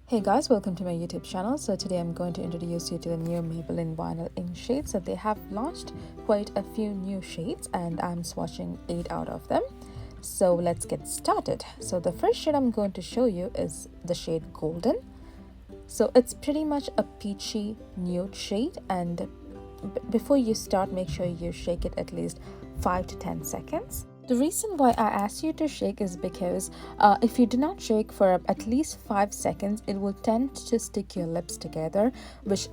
Hey guys, welcome to my YouTube channel. So today I'm going to introduce you to the new Maybelline Vinyl Ink shades. So they have launched quite a few new shades and I'm swatching 8 out of them. So let's get started. So the first shade I'm going to show you is the shade Golden. So it's pretty much a peachy nude shade, and before you start, make sure you shake it at least 5 to 10 seconds. The reason why I asked you to shake is because if you do not shake for at least 5 seconds, it will tend to stick your lips together, which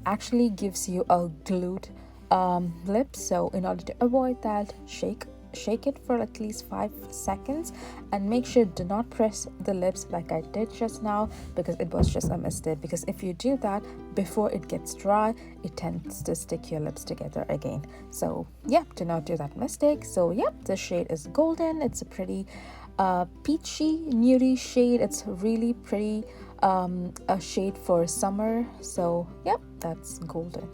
actually gives you a glued lip. So in order to avoid that, shake it for at least 5 seconds and make sure do not press the lips like I did just now, because it was just a mistake. Because if you do that before it gets dry, it tends to stick your lips together again. So yeah, do not do that mistake. So yeah, the shade is Golden. It's a pretty peachy nudie shade. It's really pretty, a shade for summer. So yeah, that's Golden.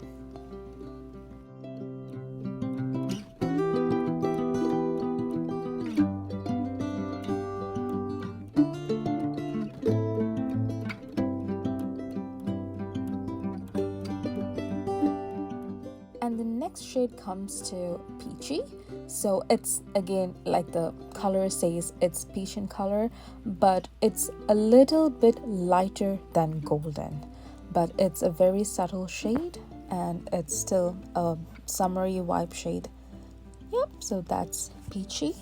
And the next shade comes to Peachy. So it's again, like the color says, it's peach in color, but it's a little bit lighter than Golden, but it's a very subtle shade and it's still a summery vibe shade. Yep, so that's Peachy.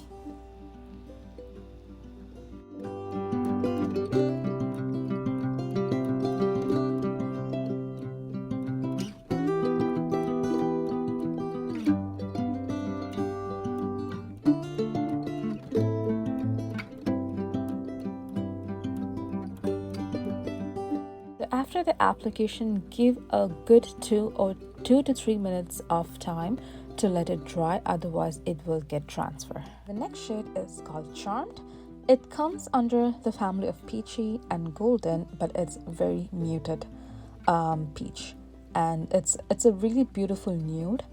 After the application, give a good 2 to 3 minutes of time to let it dry, otherwise it will get transfer. The next shade is called Charmed. It comes under the family of Peachy and Golden, but it's very muted peach, and it's a really beautiful nude.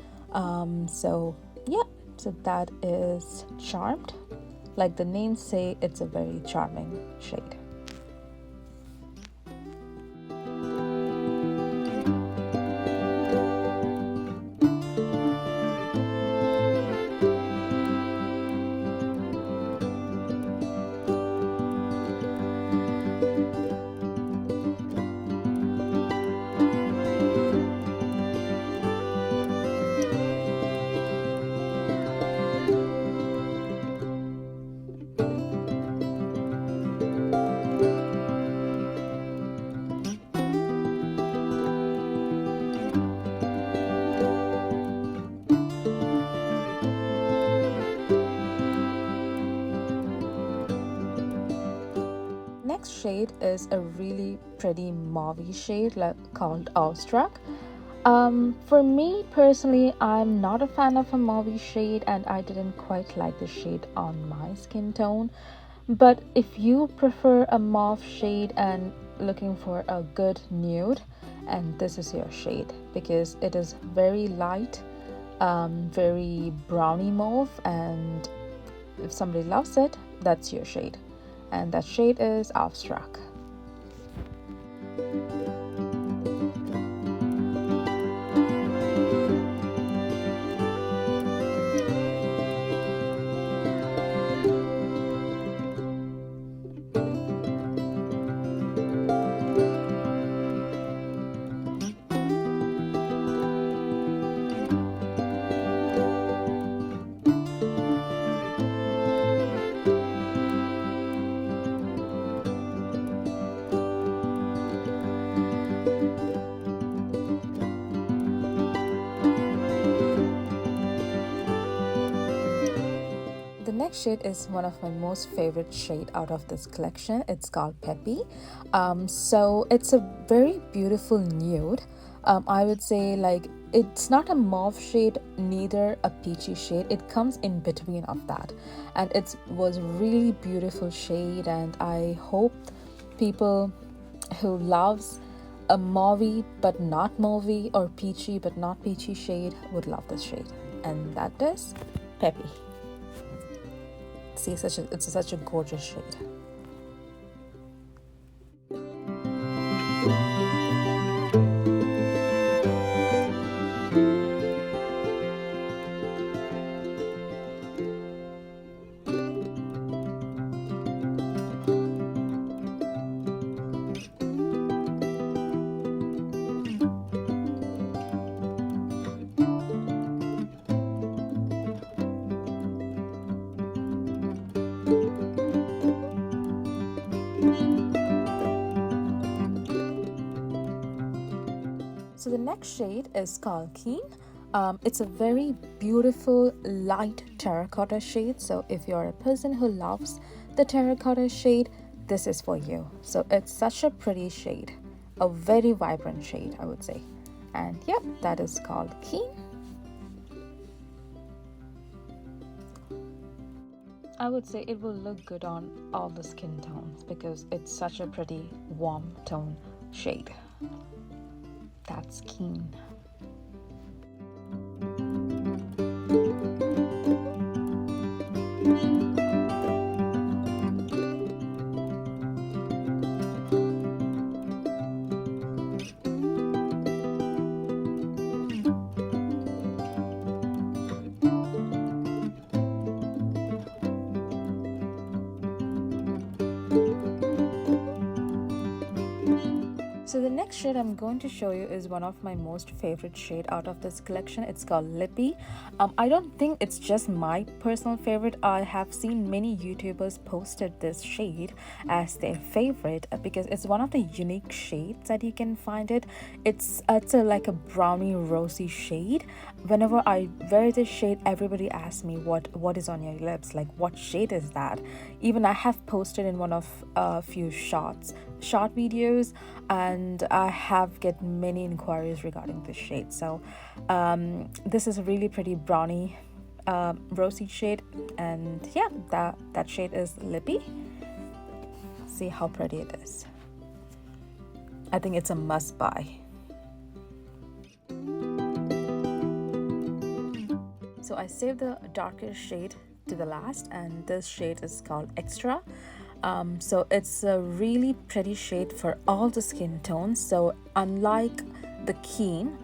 So yeah, so that is Charmed. Like the name say, it's a very charming shade. Next shade is a really pretty mauvey shade called Awestruck. For me personally, I'm not a fan of a mauvey shade and I didn't quite like the shade on my skin tone. But if you prefer a mauve shade and looking for a good nude, and this is your shade, because it is very light, very browny mauve, and if somebody loves it, that's your shade. And that shade is Awestruck. The next shade is one of my most favorite shade out of this collection. It's called Pepe. So it's a very beautiful nude. I would say, like, it's not a mauve shade, neither a peachy shade. It comes in between of that, and it was really beautiful shade. And I hope people who loves a mauvey but not mauvey, or peachy but not peachy shade would love this shade, and that is Pepe. See, it's such a gorgeous shade. So the next shade is called Keen. It's a very beautiful light terracotta shade. So if you're a person who loves the terracotta shade, this is for you. So it's such a pretty shade, a very vibrant shade, I would say. And yep, that is called Keen. I would say it will look good on all the skin tones because it's such a pretty warm tone shade. That's Keen. So the next shade I'm going to show you is one of my most favorite shade out of this collection. It's called Lippy. I don't think it's just my personal favorite. I have seen many YouTubers posted this shade as their favorite because it's one of the unique shades that you can find it. It's like a brownie rosy shade. Whenever I wear this shade, everybody asks me what is on your lips, like what shade is that. Even I have posted in one of a few short videos, and I have get many inquiries regarding this shade. So this is a really pretty brownie rosy shade, and yeah, that shade is Lippy. See how pretty it is. I think it's a must buy. So I saved the darker shade to the last, and this shade is called Extra. So it's a really pretty shade for all the skin tones. So unlike the Keen,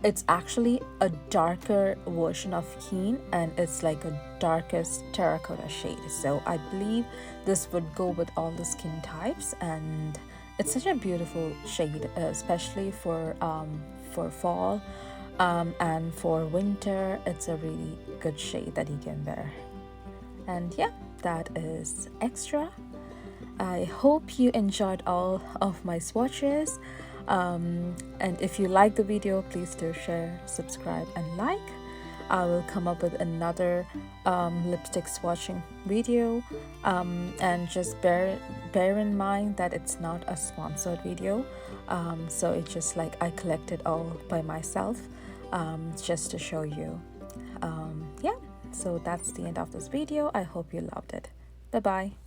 it's actually a darker version of Keen, and it's like a darkest terracotta shade. So I believe this would go with all the skin types, and it's such a beautiful shade, especially for fall. And for winter, it's a really good shade that you can wear. And yeah, that is Extra. I hope you enjoyed all of my swatches, and if you like the video, please do share, subscribe and like. I will come up with another lipstick swatching video, and just bear in mind that it's not a sponsored video. So it's just like I collected all by myself, just to show you. Yeah, so that's the end of this video. I hope you loved it. Bye bye.